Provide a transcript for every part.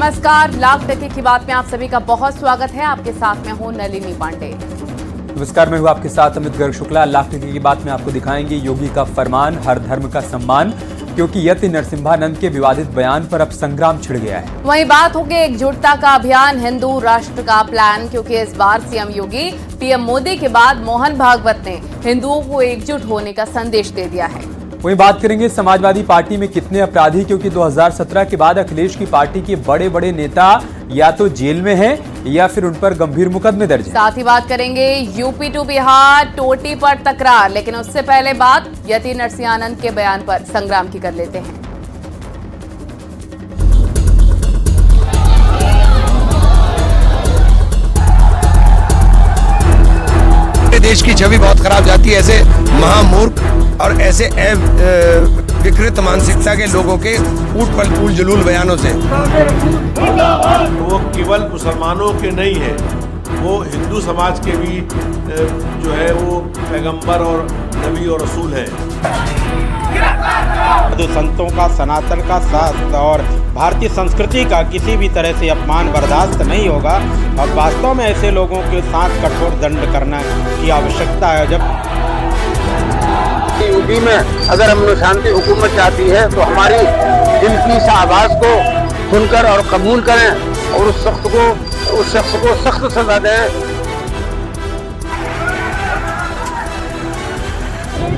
नमस्कार, लाख टके की बात में आप सभी का बहुत स्वागत है। आपके साथ में हूं नलिनी पांडे। नमस्कार, मैं हूं आपके साथ अमित गर्ग शुक्ला। लाख टके की बात में आपको दिखाएंगे योगी का फरमान, हर धर्म का सम्मान, क्योंकि यति नरसिम्हानंद के विवादित बयान पर अब संग्राम छिड़ गया है। वहीं बात होगी एकजुटता का अभियान, हिंदू राष्ट्र का प्लान, क्योंकि इस बार सीएम योगी पीएम मोदी के बाद मोहन भागवत ने हिंदुओं को एकजुट होने का संदेश दे दिया है। वहीं बात करेंगे समाजवादी पार्टी में कितने अपराधी, क्योंकि 2017 के बाद अखिलेश की पार्टी के बड़े बड़े नेता या तो जेल में हैं या फिर उन पर गंभीर मुकदमे दर्ज हैं। साथ ही बात करेंगे यूपी टू बिहार टोटी पर तकरार, लेकिन उससे पहले बात यति नरसिम्हानंद के बयान पर संग्राम की कर लेते हैं। देश की छवि बहुत खराब जाती है ऐसे महामूर्ख और ऐसे विकृत मानसिकता के लोगों के ऊट पल फूल जुलूल बयानों से। वो केवल मुसलमानों के नहीं है, वो हिंदू समाज के भी जो है वो पैगंबर और नबी और रसूल है। जो संतों का, सनातन का, शास्त्र और भारतीय संस्कृति का किसी भी तरह से अपमान बर्दाश्त नहीं होगा और वास्तव में ऐसे लोगों के साथ कठोर दंड करना की आवश्यकता है। जब यूपी में अगर अमन शांति हुकूमत चाहती है तो हमारी दिल की इस आवाज को सुनकर और कबूल करें और उस शख्स को सख्त सजा दें।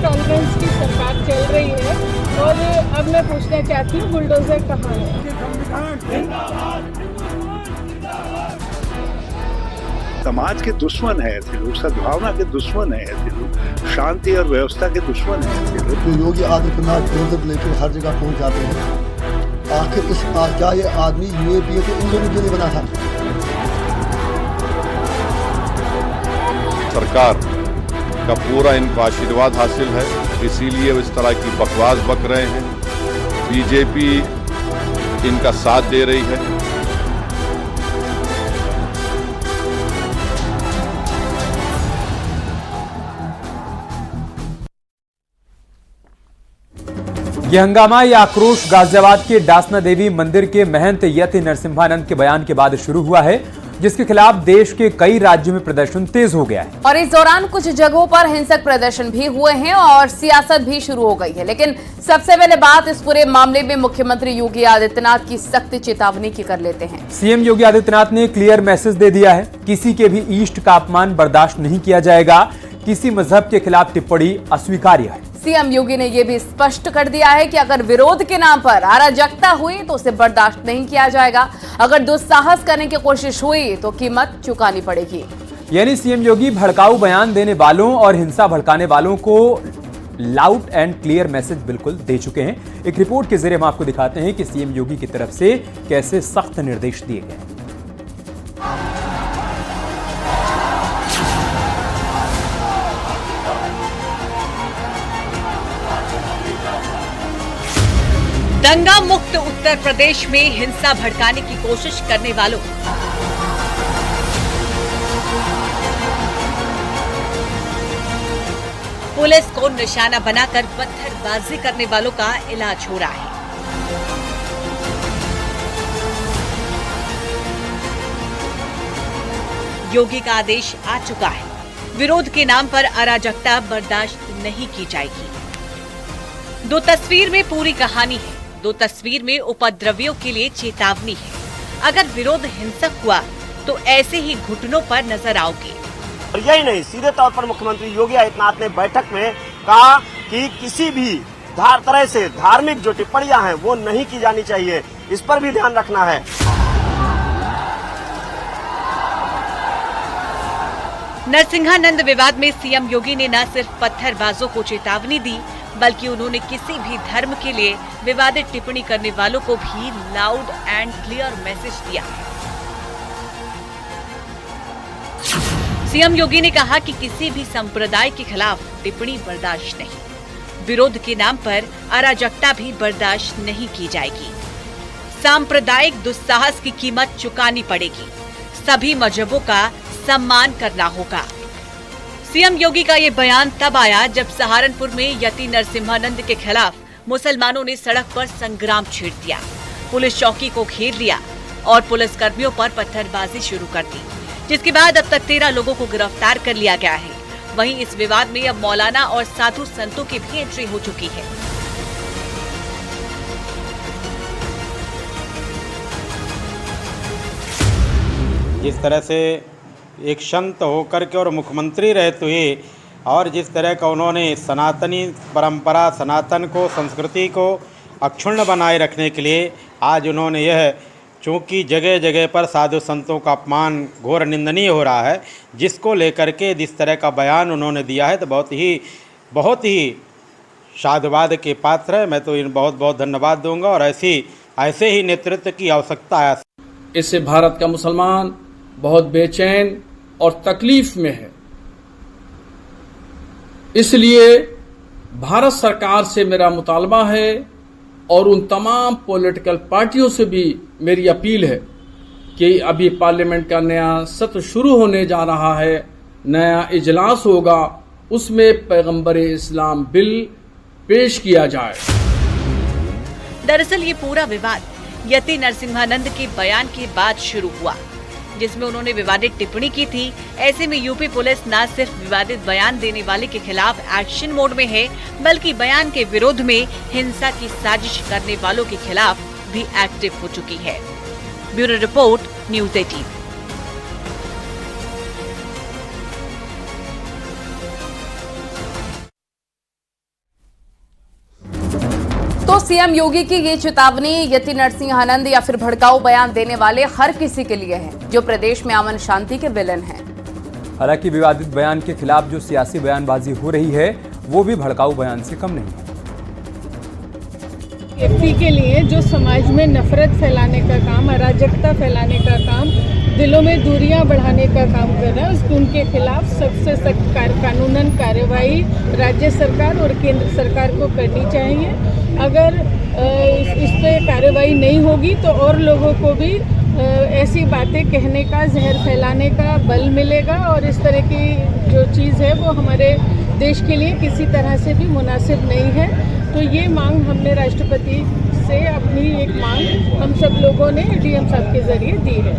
टॉलरेंस की सरकार चल रही है और अब मैं पूछना चाहती हूँ, बुलडोजर कहाँ है? समाज के दुश्मन है ऐसे लोग, सद्भावना के दुश्मन है ऐसे लोग, शांति और व्यवस्था के दुश्मन है ऐसे लोग। तो योगी आदित्यनाथ बुलडोजर लेकर हर जगह पहुंच जाते हैं। आखिर क्या ये आदमी यूएपीए को इन लोगों के लिए बना था? सरकार का पूरा इनको आशीर्वाद हासिल है, इसीलिए वो इस तरह की बकवास बक रहे हैं। बीजेपी इनका साथ दे रही है। यह हंगामा या आक्रोश गाजियाबाद के डासना देवी मंदिर के महंत यति नरसिम्हानंद के बयान के बाद शुरू हुआ है, जिसके खिलाफ देश के कई राज्यों में प्रदर्शन तेज हो गया है। और इस दौरान कुछ जगहों पर हिंसक प्रदर्शन भी हुए हैं और सियासत भी शुरू हो गई है। लेकिन सबसे पहले बात इस पूरे मामले में मुख्यमंत्री योगी आदित्यनाथ की सख्त चेतावनी की कर लेते हैं। सीएम योगी आदित्यनाथ ने क्लियर मैसेज दे दिया है, किसी के भी इष्ट का अपमान बर्दाश्त नहीं किया जाएगा, किसी मजहब के खिलाफ टिप्पणी अस्वीकार्य है। सीएम योगी ने यह भी स्पष्ट कर दिया है कि अगर विरोध के नाम पर अराजकता हुई तो उसे बर्दाश्त नहीं किया जाएगा। अगर दुस्साहस करने की कोशिश हुई तो कीमत चुकानी पड़ेगी। यानी सीएम योगी भड़काऊ बयान देने वालों और हिंसा भड़काने वालों को लाउड एंड क्लियर मैसेज बिल्कुल दे चुके हैं। एक रिपोर्ट के जरिए हम आपको दिखाते हैं कि सीएम योगी की तरफ से कैसे सख्त निर्देश दिए गए। दंगा मुक्त उत्तर प्रदेश में हिंसा भड़काने की कोशिश करने वालों, पुलिस को निशाना बनाकर पत्थरबाजी करने वालों का इलाज हो रहा है। योगी का आदेश आ चुका है, विरोध के नाम पर अराजकता बर्दाश्त नहीं की जाएगी। दो तस्वीर में पूरी कहानी है, दो तस्वीर में उपद्रवियों के लिए चेतावनी है। अगर विरोध हिंसक हुआ तो ऐसे ही घुटनों पर नजर आओगे। और यही नहीं, सीधे तौर पर मुख्यमंत्री योगी आदित्यनाथ ने बैठक में कहा कि किसी भी तरह से धार्मिक जो टिप्पणियां हैं वो नहीं की जानी चाहिए, इस पर भी ध्यान रखना है। नरसिम्हानंद विवाद में सीएम योगी ने न सिर्फ पत्थरबाजों को चेतावनी दी, बल्कि उन्होंने किसी भी धर्म के लिए विवादित टिप्पणी करने वालों को भी लाउड एंड क्लियर मैसेज दिया। सीएम योगी ने कहा कि किसी भी संप्रदाय के खिलाफ टिप्पणी बर्दाश्त नहीं, विरोध के नाम पर अराजकता भी बर्दाश्त नहीं की जाएगी। सांप्रदायिक दुस्साहस की कीमत चुकानी पड़ेगी, सभी मजहबों का सम्मान करना होगा। सीएम योगी का ये बयान तब आया जब सहारनपुर में यति नरसिम्हानंद के खिलाफ मुसलमानों ने सड़क पर संग्राम छेड़ दिया, पुलिस चौकी को घेर लिया। और पुलिसकर्मियों पर पत्थरबाजी शुरू कर दी, जिसके बाद अब तक 13 लोगों को गिरफ्तार कर लिया गया है। वहीं इस विवाद में अब मौलाना और साधु संतों की भी एंट्री हो चुकी है। जिस तरह से एक संत होकर के और मुख्यमंत्री रहते हुए और जिस तरह का उन्होंने सनातनी परंपरा, सनातन को, संस्कृति को अक्षुण्ण बनाए रखने के लिए आज उन्होंने यह, चूँकि जगह जगह पर साधु संतों का अपमान घोर निंदनीय हो रहा है, जिसको लेकर के जिस तरह का बयान उन्होंने दिया है तो बहुत ही साधुवाद के पात्र है। मैं तो इन बहुत बहुत धन्यवाद दूंगा और ऐसे ही नेतृत्व की आवश्यकता है। इससे भारत का मुसलमान बहुत बेचैन और तकलीफ में है। इसलिए भारत सरकार से मेरा मुतालबा है और उन तमाम पॉलिटिकल पार्टियों से भी मेरी अपील है कि अभी पार्लियामेंट का नया सत्र शुरू होने जा रहा है, नया इजलास होगा, उसमें पैगंबर इस्लाम बिल पेश किया जाए। दरअसल ये पूरा विवाद यति नरसिम्हानंद के बयान के बाद शुरू हुआ, जिसमें उन्होंने विवादित टिप्पणी की थी। ऐसे में यूपी पुलिस न सिर्फ विवादित बयान देने वाले के खिलाफ एक्शन मोड में है, बल्कि बयान के विरोध में हिंसा की साजिश करने वालों के खिलाफ भी एक्टिव हो चुकी है। Bureau report, news 18। तो सीएम योगी की ये चेतावनी यति नरसिम्हानंद या फिर भड़काऊ बयान देने वाले हर किसी के लिए है जो प्रदेश में अमन शांति के विलन हैं। हालांकि विवादित बयान के खिलाफ जो सियासी बयानबाजी हो रही है वो भी भड़काऊ बयान से कम नहीं है। व्यक्ति के लिए जो समाज में नफरत फैलाने का काम, अराजकता फैलाने का काम, दिलों में दूरियां बढ़ाने का काम कर रहा है, उनके खिलाफ सबसे सख्त कानूनन कार्रवाई राज्य सरकार और केंद्र सरकार को करनी चाहिए। अगर इस पे कार्रवाई नहीं होगी तो और लोगों को भी ऐसी बातें कहने का, जहर फैलाने का बल मिलेगा और इस तरह की जो चीज़ है वो हमारे देश के लिए किसी तरह से भी मुनासिब नहीं है। तो ये मांग हमने राष्ट्रपति से, अपनी एक मांग हम सब लोगों ने डीएम साहब के जरिए दी है।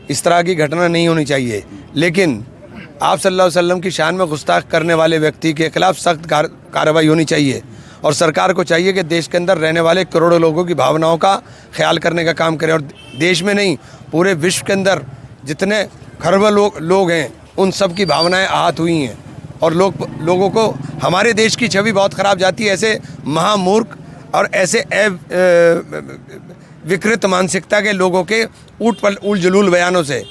इस तरह की घटना नहीं होनी चाहिए, लेकिन आप सल्लल्लाहु अलैहि वसल्लम की शान में गुस्ताख करने वाले व्यक्ति के खिलाफ सख्त कार्रवाई होनी चाहिए और सरकार को चाहिए कि देश के अंदर रहने वाले करोड़ों लोगों की भावनाओं का ख्याल करने का काम करे और देश में नहीं पूरे विश्व के अंदर जितने खरबों लोग हैं उन सब की भावनाएं आहत हुई हैं और लोगों को हमारे देश की छवि बहुत ख़राब जाती है ऐसे महामूर्ख और ऐसे विकृत मानसिकता के लोगों के ऊट जलूल बयानों से।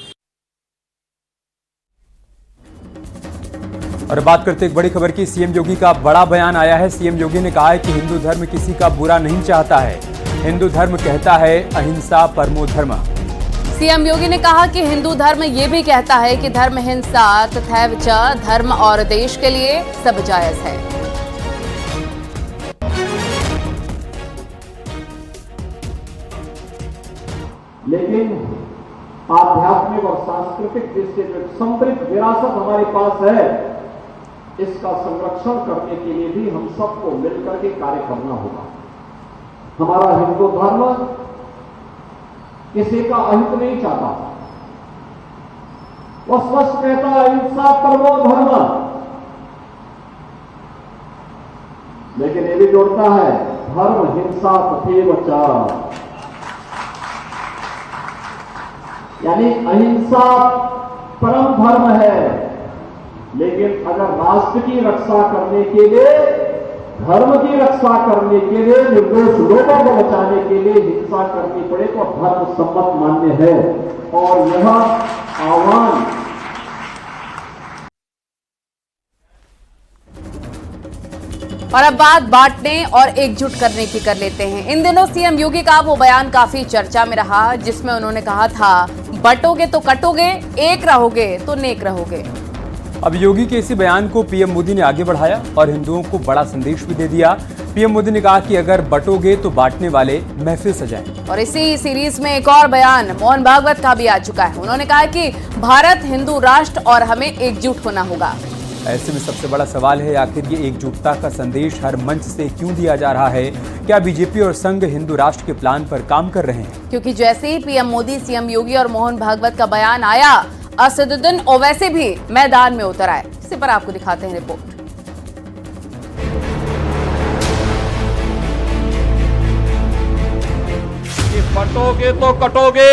और बात करते एक बड़ी खबर की, सीएम योगी का बड़ा बयान आया है। सीएम योगी ने कहा है कि हिंदू धर्म किसी का बुरा नहीं चाहता है, हिंदू धर्म कहता है अहिंसा परमो धर्म। सीएम योगी ने कहा कि हिंदू धर्म ये भी कहता है कि धर्म हिंसा तथैव च, धर्म और देश के लिए सब जायज है। लेकिन आध्यात्मिक और सांस्कृतिक दृष्टि से समृद्ध विरासत हमारे पास है, इसका संरक्षण करने के लिए भी हम सबको मिलकर के कार्य करना होगा। हमारा हिंदू धर्म किसी का अहित नहीं चाहता, वो स्पष्ट कहता है अहिंसा परमो धर्म, लेकिन ये भी जोड़ता है धर्म हिंसा तथैव च, यानी अहिंसा परम धर्म है, लेकिन अगर राष्ट्र की रक्षा करने के लिए, धर्म की रक्षा करने के लिए, निर्दोष लोगों को बचाने के लिए हिंसा करनी पड़े तो धर्म सम्मत मान्य है। और यह आह्वान और अब बात बांटने और एकजुट करने की कर लेते हैं। इन दिनों सीएम योगी का वो बयान काफी चर्चा में रहा, जिसमें उन्होंने कहा था बटोगे तो कटोगे, एक रहोगे तो नेक रहोगे। अब योगी के इसी बयान को पीएम मोदी ने आगे बढ़ाया और हिंदुओं को बड़ा संदेश भी दे दिया। पीएम मोदी ने कहा कि अगर बटोगे तो बांटने वाले महफिल सजाएं। और इसी सीरीज में एक और बयान मोहन भागवत का भी आ चुका है। उन्होंने कहा कि भारत हिंदू राष्ट्र और हमें एकजुट होना होगा। ऐसे में सबसे बड़ा सवाल है, आखिर ये एकजुटता का संदेश हर मंच से क्यों दिया जा रहा है? क्या बीजेपी और संघ हिंदू राष्ट्र के प्लान पर काम कर रहे हैं? क्योंकि जैसे ही पीएम मोदी, सीएम योगी और मोहन भागवत का बयान आया, असदुद्दीन ओवैसी भी मैदान में उतर आए। इसी पर आपको दिखाते हैं रिपोर्ट। बटोगे तो कटोगे,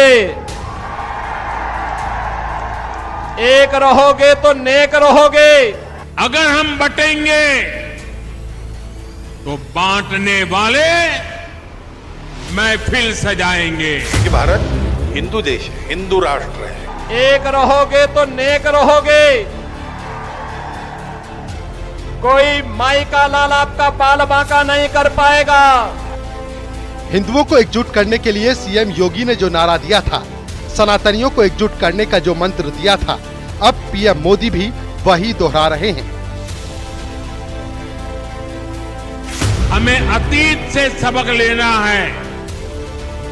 एक रहोगे तो नेक रहोगे। अगर हम बटेंगे तो बांटने वाले महफिल सजाएंगे। कि भारत हिंदू देश है, हिंदू राष्ट्र है। एक रहोगे तो नेक रहोगे। कोई माई का लाल आपका बाल बांका नहीं कर पाएगा। हिंदुओं को एकजुट करने के लिए सीएम योगी ने जो नारा दिया था, सनातनियों को एकजुट करने का जो मंत्र दिया था, अब पीएम मोदी भी वही दोहरा रहे हैं। हमें अतीत से सबक लेना है।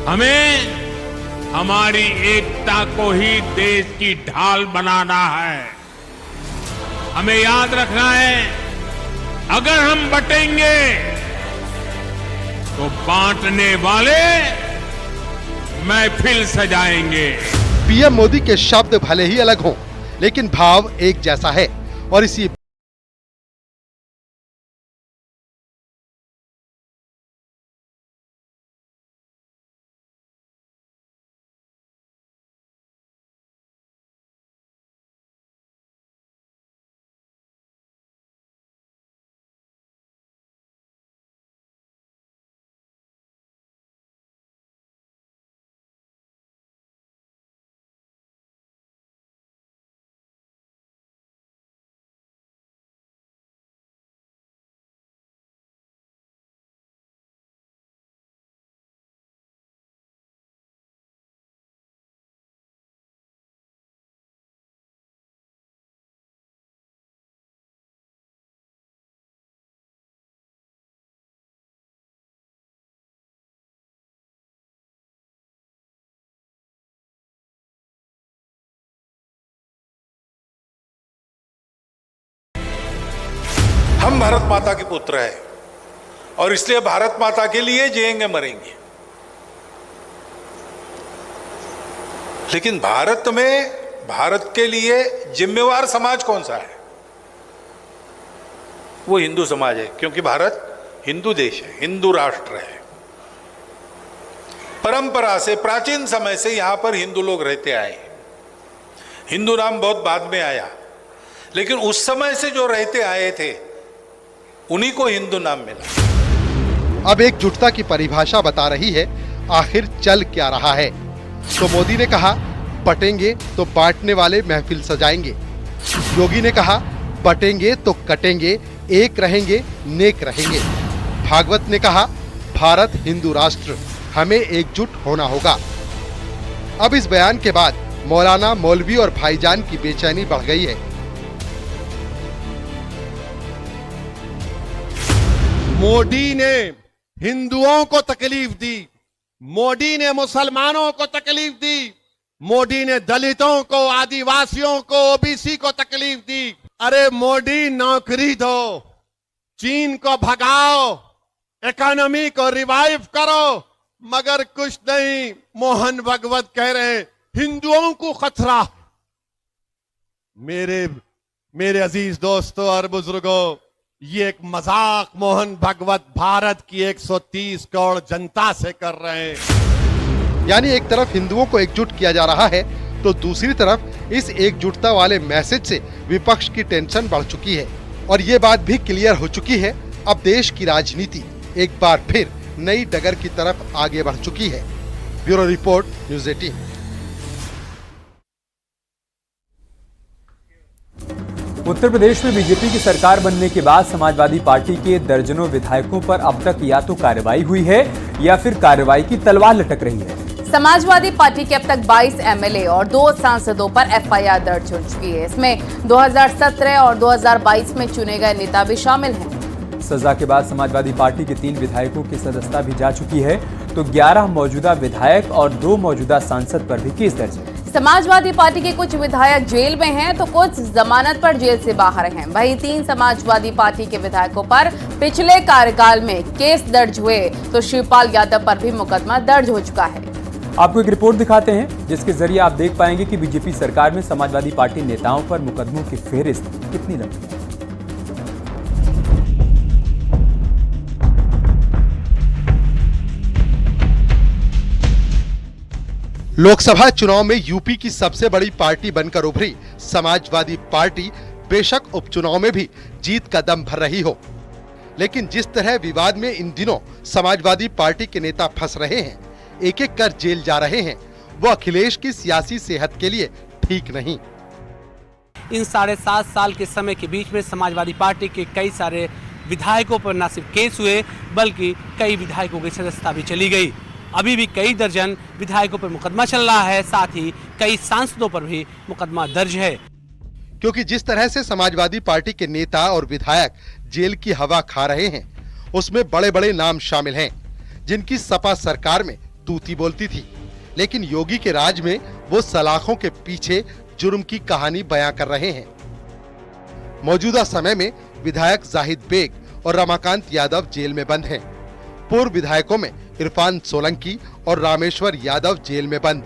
हमें हमारी एकता को ही देश की ढाल बनाना है। हमें याद रखना है, अगर हम बटेंगे तो बांटने वाले महफिल सजाएंगे। पीएम मोदी के शब्द भले ही अलग हों, लेकिन भाव एक जैसा है और इसी हम भारत माता के पुत्र हैं और इसलिए भारत माता के लिए जिएंगे मरेंगे। लेकिन भारत में भारत के लिए जिम्मेवार समाज कौन सा है? वो हिंदू समाज है, क्योंकि भारत हिंदू देश है, हिंदू राष्ट्र है। परंपरा से, प्राचीन समय से यहां पर हिंदू लोग रहते आए। हिंदू नाम बहुत बाद में आया, लेकिन उस समय से जो रहते आए थे उन्हीं को हिंदू नाम मिला। अब एकजुटता की परिभाषा बता रही है आखिर चल क्या रहा है। तो मोदी ने कहा बटेंगे तो बांटने वाले महफिल सजाएंगे। योगी ने कहा बटेंगे तो कटेंगे, एक रहेंगे नेक रहेंगे। भागवत ने कहा भारत हिंदू राष्ट्र, हमें एकजुट होना होगा। अब इस बयान के बाद मौलाना, मौलवी और भाईजान की बेचैनी बढ़ गई है। मोदी ने हिंदुओं को तकलीफ दी, मोदी ने मुसलमानों को तकलीफ दी, मोदी ने दलितों को, आदिवासियों को, ओबीसी को तकलीफ दी। अरे मोदी नौकरी दो, चीन को भगाओ, इकोनॉमी को रिवाइव करो, मगर कुछ नहीं। मोहन भागवत कह रहे हिंदुओं को खतरा। मेरे अजीज दोस्तों और बुजुर्गों, ये एक मजाक मोहन भागवत भारत की 130 करोड़ जनता से कर रहे हैं। यानी एक तरफ हिंदुओं को एकजुट किया जा रहा है, तो दूसरी तरफ इस एकजुटता वाले मैसेज से विपक्ष की टेंशन बढ़ चुकी है। और ये बात भी क्लियर हो चुकी है, अब देश की राजनीति एक बार फिर नई डगर की तरफ आगे बढ़ चुकी है। Bureau report, news 18। Uttar Pradesh में बीजेपी की सरकार बनने के बाद समाजवादी पार्टी के दर्जनों विधायकों पर अब तक या तो कार्रवाई हुई है या फिर कार्रवाई की तलवार लटक रही है। समाजवादी पार्टी के अब तक 22 एमएलए और 2 सांसदों पर एफआईआर दर्ज हो चुकी है। इसमें 2017 और 2022 में चुने गए नेता भी शामिल हैं। सजा के बाद समाजवादी पार्टी के 3 विधायकों की सदस्यता भी जा चुकी है, तो 11 मौजूदा विधायक और 2 मौजूदा सांसद पर भी केस दर्ज है। समाजवादी पार्टी के कुछ विधायक जेल में हैं तो कुछ जमानत पर जेल से बाहर हैं। वहीं 3 समाजवादी पार्टी के विधायकों पर पिछले कार्यकाल में केस दर्ज हुए तो शिवपाल यादव पर भी मुकदमा दर्ज हो चुका है। आपको एक रिपोर्ट दिखाते हैं जिसके जरिए आप देख पाएंगे कि बीजेपी सरकार में समाजवादी पार्टी नेताओं पर मुकदमों की फेहरिस्त कितनी लंबी है। लोकसभा चुनाव में यूपी की सबसे बड़ी पार्टी बनकर उभरी समाजवादी पार्टी बेशक उपचुनाव में भी जीत का दम भर रही हो, लेकिन जिस तरह विवाद में इन दिनों समाजवादी पार्टी के नेता फंस रहे हैं, एक एक कर जेल जा रहे हैं, वो अखिलेश की सियासी सेहत के लिए ठीक नहीं। इन 7.5 साल के समय के बीच में समाजवादी पार्टी के कई सारे विधायकों पर न सिर्फ केस हुए बल्कि कई विधायकों की सदस्यता भी चली गई। अभी भी कई दर्जन विधायकों पर मुकदमा चल रहा है, साथ ही कई सांसदों पर भी मुकदमा दर्ज है। क्योंकि जिस तरह से समाजवादी पार्टी के नेता और विधायक जेल की हवा खा रहे हैं, उसमें बड़े बड़े नाम शामिल हैं, जिनकी सपा सरकार में तूती बोलती थी, लेकिन योगी के राज में वो सलाखों के पीछे जुर्म की कहानी बयां कर रहे हैं। मौजूदा समय में विधायक जाहिद बेग और रमाकांत यादव जेल में बंद हैं। पूर्व विधायकों में इरफान सोलंकी और रामेश्वर यादव जेल में बंद।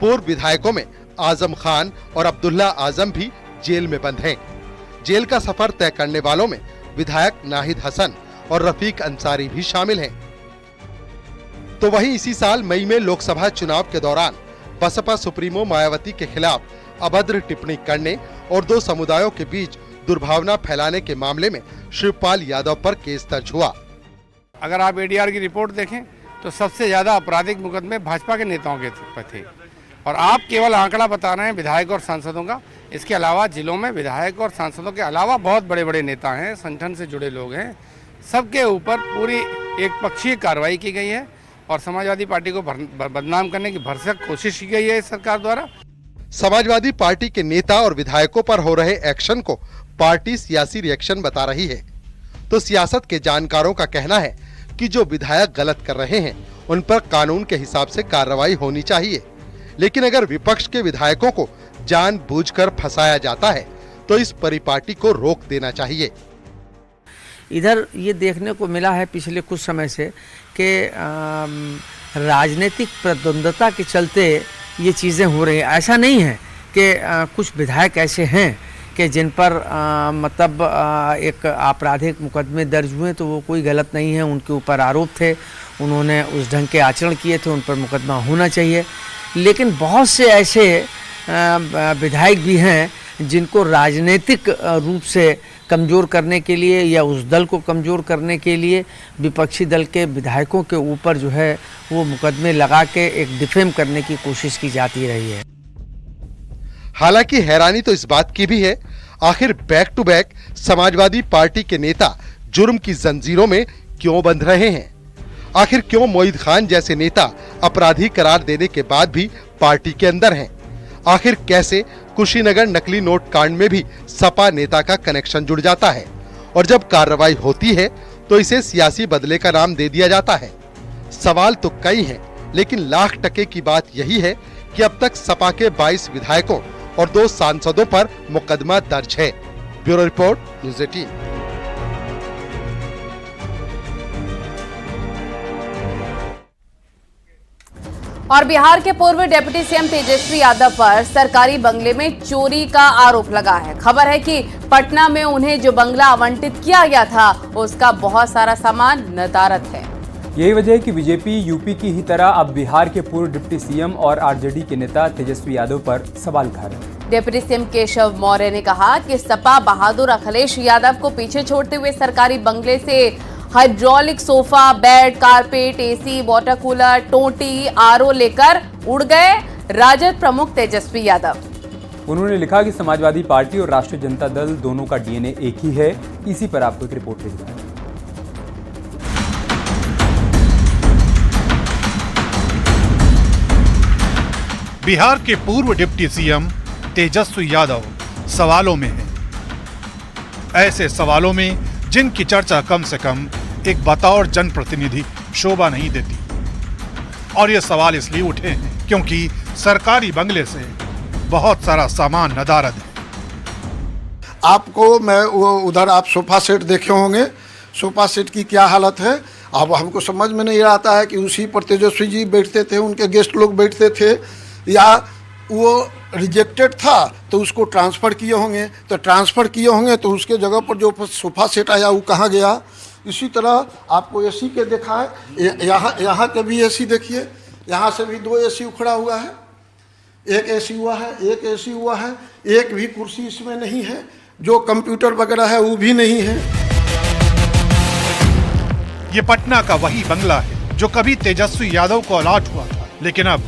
पूर्व विधायकों में आजम खान और अब्दुल्ला आजम भी जेल में बंद हैं। जेल का सफर तय करने वालों में विधायक नाहिद हसन और रफीक अंसारी भी शामिल हैं। तो वहीं इसी साल मई में लोकसभा चुनाव के दौरान बसपा सुप्रीमो मायावती के खिलाफ अभद्र टिप्पणी करने और 2 समुदायों के बीच दुर्भावना फैलाने के मामले में शिवपाल यादव पर केस दर्ज हुआ। अगर आप एडीआर की रिपोर्ट देखें तो सबसे ज्यादा आपराधिक मुकदमे भाजपा के नेताओं के पर थे, और आप केवल आंकड़ा बता रहे हैं विधायक और सांसदों का। इसके अलावा जिलों में विधायक और सांसदों के अलावा बहुत बड़े बड़े नेता हैं, संगठन से जुड़े लोग हैं, सबके ऊपर पूरी एक पक्षीय कार्रवाई की गई है और समाजवादी पार्टी को बदनाम करने की भरसक कोशिश की गई है इस सरकार द्वारा। समाजवादी पार्टी के नेता और विधायकों पर हो रहे एक्शन को पार्टी सियासी रिएक्शन बता रही है, तो सियासत के जानकारों का कहना है कि जो विधायक गलत कर रहे हैं उन पर कानून के हिसाब से कार्रवाई होनी चाहिए, लेकिन अगर विपक्ष के विधायकों को जानबूझकर फंसाया जाता है तो इस परिपाटी को रोक देना चाहिए। इधर ये देखने को मिला है पिछले कुछ समय से कि राजनीतिक प्रतिद्वंदता के चलते ये चीज़ें हो रही हैं। ऐसा नहीं है कि कुछ विधायक ऐसे हैं कि जिन पर एक आपराधिक मुकदमे दर्ज हुए तो वो कोई गलत नहीं है, उनके ऊपर आरोप थे, उन्होंने उस ढंग के आचरण किए थे, उन पर मुकदमा होना चाहिए। लेकिन बहुत से ऐसे विधायक भी हैं जिनको राजनीतिक रूप से कमज़ोर करने के लिए या उस दल को कमज़ोर करने के लिए विपक्षी दल के विधायकों के ऊपर जो है वो मुकदमे लगा के एक डिफेम करने की कोशिश की जाती रही है। हालांकि हैरानी तो इस बात की भी है, आखिर back to back Samajwadi Party के नेता जुर्म की जंजीरों में क्यों बंध रहे हैं? आखिर क्यों मोहित खान जैसे नेता अपराधी करार देने के बाद भी पार्टी के अंदर हैं? आखिर कैसे कुशीनगर नकली नोट कांड में भी सपा नेता का कनेक्शन जुड़ जाता है और जब कार्रवाई होती है तो इसे सियासी बदले का नाम दे दिया जाता है? सवाल तो कई हैं, लेकिन लाख टके की बात यही है कि अब तक सपा के 22 विधायकों और 2 सांसदों पर मुकदमा दर्ज है। Bureau report, news 18। और बिहार के पूर्व डिप्टी सीएम तेजस्वी यादव पर सरकारी बंगले में चोरी का आरोप लगा है। खबर है कि पटना में उन्हें जो बंगला आवंटित किया गया था उसका बहुत सारा सामान नदारद है। यही वजह है कि बीजेपी यूपी की ही तरह अब बिहार के पूर्व डिप्टी सीएम और आरजेडी के नेता तेजस्वी यादव पर सवाल उठा रहे हैं। डिप्टी सीएम केशव मौर्य ने कहा कि सपा बहादुर अखिलेश यादव को पीछे छोड़ते हुए सरकारी बंगले से hydraulic sofa, bed, carpet, AC, water cooler, टोटी, आरओ लेकर उड़ गए राजद प्रमुख तेजस्वी यादव। उन्होंने लिखा कि समाजवादी पार्टी और राष्ट्रीय जनता दल दोनों का डीएनए एक ही है। इसी पर आपको एक रिपोर्ट भेज रहा है। बिहार के पूर्व डिप्टी सीएम तेजस्वी यादव सवालों में हैं। ऐसे सवालों में जिनकी चर्चा कम से कम एक बतौर जनप्रतिनिधि शोभा नहीं देती। और ये सवाल इसलिए उठे हैं क्योंकि सरकारी बंगले से बहुत सारा सामान नदारद है। आपको मैं वो उधर आप सोफा सेट देखे होंगे, सोफा सेट की क्या हालत है। अब हमको समझ में नहीं आता है कि उसी पर तेजस्वी जी बैठते थे, उनके गेस्ट लोग बैठते थे, या वो रिजेक्टेड था तो उसको ट्रांसफ़र किए होंगे, तो ट्रांसफ़र किए होंगे तो उसके जगह पर जो सोफ़ा सेट आया वो कहाँ गया। इसी तरह आपको एसी के देखा है, यहाँ के भी एसी देखिए, यहाँ से भी 2 एसी उखड़ा हुआ है, एक एसी हुआ है, एक एसी हुआ है, एक भी कुर्सी इसमें नहीं है, जो कंप्यूटर वगैरह है वो भी नहीं है। ये पटना का वही बंगला है जो कभी तेजस्वी यादव को अलॉट हुआ था, लेकिन अब